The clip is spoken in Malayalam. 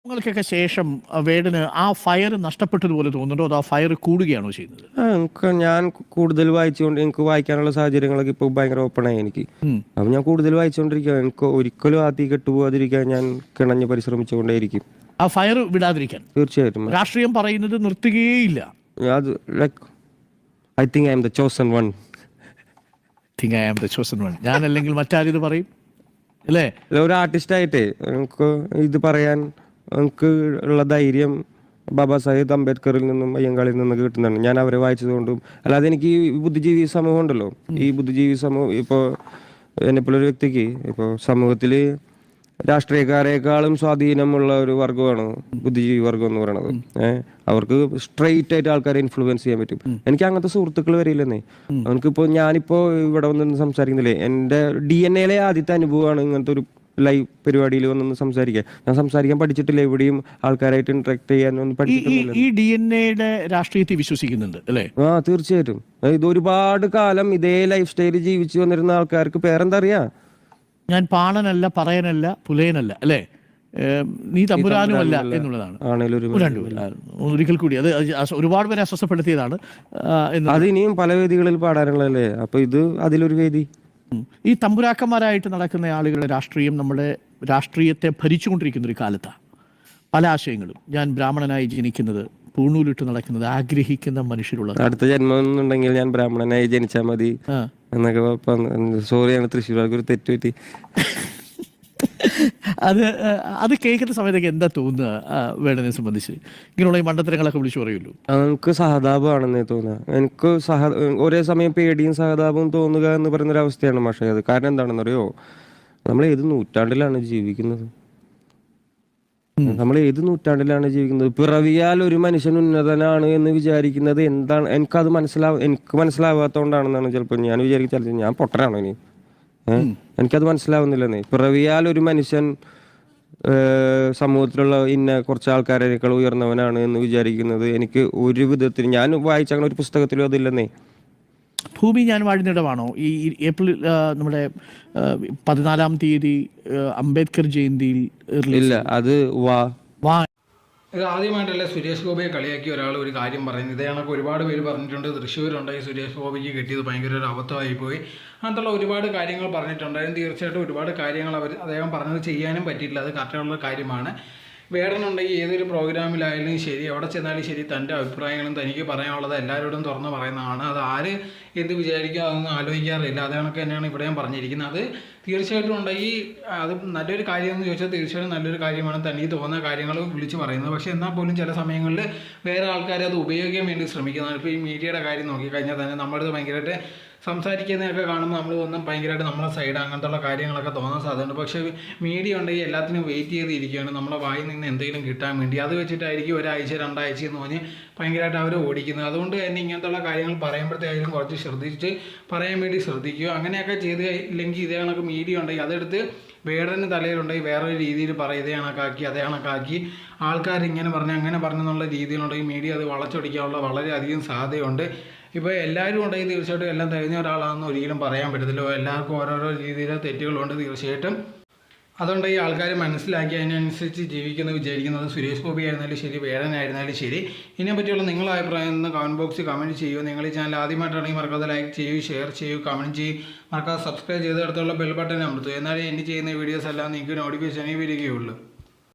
ങ്ങൾക്കൊക്കെ ശേഷം വേടന് ആ ഫയർ നഷ്ടപ്പെട്ടതുപോലെ തോന്നുന്നുണ്ടോ അതോ ആ ഫയർ കൂടുകയാണോ ചെയ്യുന്നത്? ഞാൻ കൂടുതൽ വായിച്ചുകൊണ്ട് എനിക്ക് വായിക്കാനുള്ള സാഹചര്യങ്ങളൊക്കെ ഇപ്പോൾ ഭയങ്കര ഓപ്പണായി എനിക്ക്. അപ്പം ഞാൻ കൂടുതൽ വായിച്ചുകൊണ്ടിരിക്കുക. എനിക്ക് ഒരിക്കലും ആ തീ കെട്ടുപോകാതിരിക്കാൻ ഞാൻ കിണഞ്ഞ് പരിശ്രമിച്ചുകൊണ്ടേയിരിക്കും. ആ ഫയർ വിടാതിരിക്കാൻ തീർച്ചയായിട്ടും. രാഷ്ട്രീയം പറയുന്നത് നിർത്തുകയേയില്ല. അത് like I think I M the chosen one. ഞാൻ അല്ലെങ്കിൽ മറ്റാരിത് പറയും അല്ലേ? ഒരു ആർട്ടിസ്റ്റായിട്ടേ എനിക്ക് ഇത് പറയാൻ എനിക്ക് ഉള്ള ധൈര്യം ബാബാ സാഹിബ് അംബേദ്കറിൽ നിന്നും അയ്യങ്കാളിൽ നിന്നും കിട്ടുന്നതാണ്. ഞാൻ അവരെ വായിച്ചതുകൊണ്ടും. അല്ലാതെ എനിക്ക് ഈ ബുദ്ധിജീവി സമൂഹം ഉണ്ടല്ലോ, ഈ ബുദ്ധിജീവി സമൂഹം ഇപ്പോൾ എന്നെപ്പോലൊരു വ്യക്തിക്ക് ഇപ്പോൾ സമൂഹത്തിൽ രാഷ്ട്രീയക്കാരേക്കാളും സ്വാധീനമുള്ള ഒരു വർഗ്ഗമാണ് ബുദ്ധിജീവി വർഗം എന്ന് പറയുന്നത്. അവർക്ക് സ്ട്രെയിറ്റ് ആയിട്ട് ആൾക്കാരെ ഇൻഫ്ലുവൻസ് ചെയ്യാൻ പറ്റും. എനിക്ക് അങ്ങനത്തെ സുഹൃത്തുക്കൾ വരില്ലെന്നേ. എനിക്കിപ്പോൾ ഞാനിപ്പോൾ ഇവിടെ വന്ന് സംസാരിക്കുന്നില്ലേ, എൻ്റെ DNA ആദ്യത്തെ അനുഭവമാണ് ഇങ്ങനത്തെ ഒരു ലൈവ് പരിപാടിയിൽ വന്നൊന്ന് സംസാരിക്കാൻ. ഞാൻ സംസാരിക്കാൻ പഠിച്ചിട്ടില്ല, എവിടെയും ആൾക്കാരായിട്ട് ഇന്ററാക്ട് ചെയ്യാനൊന്നും പഠിച്ചിട്ടില്ല. ഈ DNA രാഷ്ട്രീയത്തെ വിശ്വസിക്കുന്നുണ്ട് അല്ലേ? തീർച്ചയായിട്ടും. ഇത് ഒരുപാട് കാലം ഇതേ ലൈഫ് സ്റ്റൈല് ജീവിച്ചു വന്നിരുന്ന ആൾക്കാർക്ക് പേരെന്താ അറിയാ? ഞാൻ പാണനല്ല, പറയനല്ല, പുലയനല്ല അല്ലേ, നീ തമ്പുരാനുമല്ല എന്നുള്ളതാണ്. ഒരിക്കൽ കൂടി അത് ഒരുപാട് പേരെ അസ്വസ്ഥപ്പെടുത്തിയതാണ്. അത് ഇനിയും പല വേദികളിൽ പാടാനുള്ളതല്ലേ, അപ്പൊ ഇത് അതിലൊരു വേദി. ഈ തമ്പുരാക്കന്മാരായിട്ട് നടക്കുന്ന ആളുകളുടെ രാഷ്ട്രീയം നമ്മുടെ രാഷ്ട്രീയത്തെ ഭരിച്ചുകൊണ്ടിരിക്കുന്ന ഒരു കാലത്താണ്. പല ആശയങ്ങളും, ഞാൻ ബ്രാഹ്മണനായി ജനിക്കുന്നത്, പൂണൂലിട്ട് നടക്കുന്നത് ആഗ്രഹിക്കുന്ന മനുഷ്യരുള്ള അടുത്ത ജന്മം എന്നുണ്ടെങ്കിൽ ഞാൻ ബ്രാഹ്മണനായി ജനിച്ചാൽ മതി എന്നൊക്കെ. സോറിയാണ് തൃശ്ശൂർക്ക് ഒരു തെറ്റുപറ്റി. അത് കേൾക്കുന്ന സമയത്തൊക്കെ എന്താ തോന്നുക വേടനെ സംബന്ധിച്ച്? ഇങ്ങനെയുള്ള ഈ മണ്ടത്തരങ്ങളൊക്കെ വിളിച്ചു പറയുള്ളൂ. എനിക്ക് സഹതാപമാണെന്നേ തോന്നുക. എനിക്ക് ഒരേ സമയം പേടിയും സഹതാപവും തോന്നുക എന്ന് പറയുന്നൊരവസ്ഥയാണ്. പക്ഷേ അത് കാരണം എന്താണെന്നറിയോ, നമ്മൾ ഏത് നൂറ്റാണ്ടിലാണ് ജീവിക്കുന്നത്? നമ്മൾ ഏത് നൂറ്റാണ്ടിലാണ് ജീവിക്കുന്നത്? പിറവിയാൽ ഒരു മനുഷ്യൻ ഉന്നതനാണ് എന്ന് വിചാരിക്കുന്നത് എന്താണ്? എനിക്ക് മനസ്സിലാവാത്തതുകൊണ്ടാണെന്നാണ് ചിലപ്പോൾ ഞാൻ വിചാരിക്കുന്നത്. ഞാൻ പൊട്ടനാണോ ഇനി? എനിക്കത് മനസ്സിലാവുന്നില്ലെന്നേ. പിറവിയാൽ ഒരു മനുഷ്യൻ സമൂഹത്തിലുള്ള കുറച്ച് ആൾക്കാരേക്കാൾ ഉയർന്നവനാണ് എന്ന് വിചാരിക്കുന്നത് എനിക്ക് ഒരു വിധത്തിൽ, ഞാൻ വായിച്ച അങ്ങനെ ഒരു പുസ്തകത്തിലും അതില്ലെന്നേ. ഭൂമി ഞാൻ വാഴുന്നിടമാണോ ഈ ഏപ്രിൽ നമ്മുടെ 14-ാം തീയതി അംബേദ്കർ ജയന്തിയിൽ? ഇല്ല, അത് ഇത് ആദ്യമായിട്ടല്ല സുരേഷ് ഗോപിയെ കളിയാക്കി ഒരാൾ ഒരു കാര്യം പറയുന്നത്. ഇതേ കണക്ക് ഒരുപാട് പേര് പറഞ്ഞിട്ടുണ്ട്. തൃശ്ശൂരുണ്ട് ഈ സുരേഷ് ഗോപിക്ക് കിട്ടിയത് ഭയങ്കര ഒരു അബദ്ധമായി പോയി, അങ്ങനത്തുള്ള ഒരുപാട് കാര്യങ്ങൾ പറഞ്ഞിട്ടുണ്ടായിരുന്നു. തീർച്ചയായിട്ടും ഒരുപാട് കാര്യങ്ങൾ അദ്ദേഹം പറഞ്ഞത് ചെയ്യാനും പറ്റിയിട്ടില്ല. അത് കറക്റ്റുള്ള കാര്യമാണ്. വേടനുണ്ടെങ്കിൽ ഏതൊരു പ്രോഗ്രാമിലായാലും ശരി, എവിടെ ചെന്നാലും ശരി, തൻ്റെ അഭിപ്രായങ്ങളും തനിക്ക് പറയാനുള്ളത് എല്ലാവരോടും തുറന്ന് പറയുന്നതാണ്. അത് ആര് എന്ത് വിചാരിക്കുക അതൊന്നും ആലോചിക്കാറില്ല. അത് കണക്ക് തന്നെയാണ് ഇവിടെയും പറഞ്ഞിരിക്കുന്നത്. അത് തീർച്ചയായിട്ടും ഉണ്ടെങ്കിൽ അത് നല്ലൊരു കാര്യമെന്ന് ചോദിച്ചാൽ തീർച്ചയായിട്ടും നല്ലൊരു കാര്യമാണ് തനിക്ക് തോന്നുന്ന കാര്യങ്ങൾ വിളിച്ച് പറയുന്നത്. പക്ഷേ എന്നാൽ പോലും ചില സമയങ്ങളിൽ വേറെ ആൾക്കാർ അത് ഉപയോഗിക്കാൻ വേണ്ടി ശ്രമിക്കുന്നതാണ്. ഇപ്പോൾ ഈ മീഡിയയുടെ കാര്യം നോക്കിക്കഴിഞ്ഞാൽ തന്നെ നമ്മളത് ഭയങ്കരമായിട്ട് സംസാരിക്കുന്നതൊക്കെ കാണുമ്പോൾ നമ്മൾ ഒന്നും ഭയങ്കരമായിട്ട് നമ്മളെ സൈഡ് അങ്ങനത്തുള്ള കാര്യങ്ങളൊക്കെ തോന്നാൻ സാധ്യതയുണ്ട്. പക്ഷേ മീഡിയ ഉണ്ടെങ്കിൽ എല്ലാത്തിനും വെയിറ്റ് ചെയ്തിരിക്കുകയാണ് നമ്മളെ വായിൽ നിന്ന് എന്തെങ്കിലും കിട്ടാൻ വേണ്ടി. അത് വെച്ചിട്ടായിരിക്കും ഒരാഴ്ച 2 ആഴ്ച എന്ന് പറഞ്ഞ് ഭയങ്കരമായിട്ട് അവർ ഓടിക്കുന്നത്. അതുകൊണ്ട് തന്നെ ഇങ്ങനത്തുള്ള കാര്യങ്ങൾ പറയുമ്പോഴത്തേക്കും കുറച്ച് ശ്രദ്ധിച്ച് പറയാൻ വേണ്ടി ശ്രദ്ധിക്കുക. അങ്ങനെയൊക്കെ ചെയ്തില്ലെങ്കിൽ ഇതേ കണക്ക് മീഡിയ ഉണ്ടെങ്കിൽ അതെടുത്ത് വേടന് തലയിലുണ്ടെങ്കിൽ വേറൊരു രീതിയിൽ പറയും, ഇതേ കണക്കാക്കി അതേ കണക്കാക്കി ആൾക്കാർ ഇങ്ങനെ പറഞ്ഞു അങ്ങനെ പറഞ്ഞെന്നുള്ള രീതിയിലുണ്ടെങ്കിൽ മീഡിയ അത് വളച്ചൊടിക്കാനുള്ള വളരെയധികം സാധ്യതയുണ്ട്. ഇപ്പോൾ എല്ലാവരും ഉണ്ടെങ്കിൽ തീർച്ചയായിട്ടും എല്ലാം തികഞ്ഞ ഒരാളാണെന്ന് ഒരിക്കലും പറയാൻ പറ്റത്തില്ല. എല്ലാവർക്കും ഓരോരോ രീതിയിലെ തെറ്റുകളുണ്ട് തീർച്ചയായിട്ടും. അതുകൊണ്ട് ഈ ആൾക്കാർ മനസ്സിലാക്കി അതിനനുസരിച്ച് ജീവിക്കുന്നത് വിചാരിക്കുന്നത്. സുരേഷ് ഗോപി ആയിരുന്നാലും ശരി, വേടനായിരുന്നാലും ശരി. ഇതിനെപ്പറ്റിയുള്ള നിങ്ങളുടെ അഭിപ്രായം ഒന്ന് കമൻറ്റ് ബോക്സിൽ കമൻറ്റ് ചെയ്യുക. നിങ്ങൾ ഈ ചാനൽ ആദ്യമായിട്ടാണെങ്കിൽ മറക്കാതെ ലൈക്ക് ചെയ്യൂ, ഷെയർ ചെയ്യൂ, കമൻറ്റ് ചെയ്യൂ, മറക്കാതെ സബ്സ്ക്രൈബ് ചെയ്ത് അടുത്തുള്ള ബെൽ ബട്ടൺ അമർത്തുക. എന്നാലേ എനിക്ക് ചെയ്യുന്ന വീഡിയോസ് എല്ലാം നിങ്ങൾക്ക് നോട്ടിഫിക്കേഷനായി വരികയുള്ളൂ.